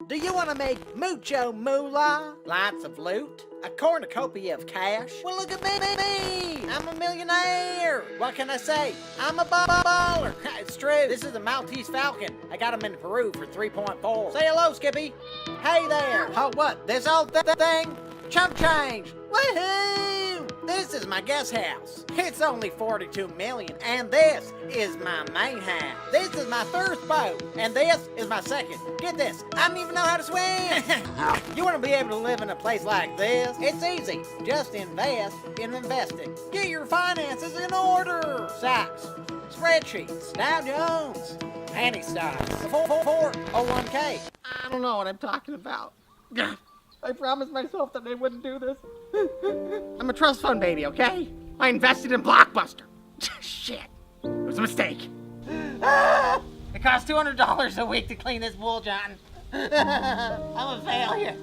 Do you want to make mucho moolah? Lots of loot? A cornucopia of cash? Well, look at me! I'm a millionaire! What can I say? I'm a baller! It's true. This is a Maltese Falcon. I got him in Peru for 3.4. Say hello, Skippy. Hey there. Oh, what? This old thing? Chump change! Woohoo! This is my guest house. It's only 42 million, and this is my main house. This is my first boat, and this is my second. Get this, I don't even know how to swim. You want to be able to live in a place like this? It's easy. Just invest in investing. Get your finances in order. Stocks, spreadsheets, Dow Jones, penny stocks, 401k. I don't know what I'm talking about. I promised myself that I wouldn't do this. I'm a trust fund baby, okay? I invested in Blockbuster. Shit. It was a mistake. It costs $200 a week to clean this wool, John. I'm a failure.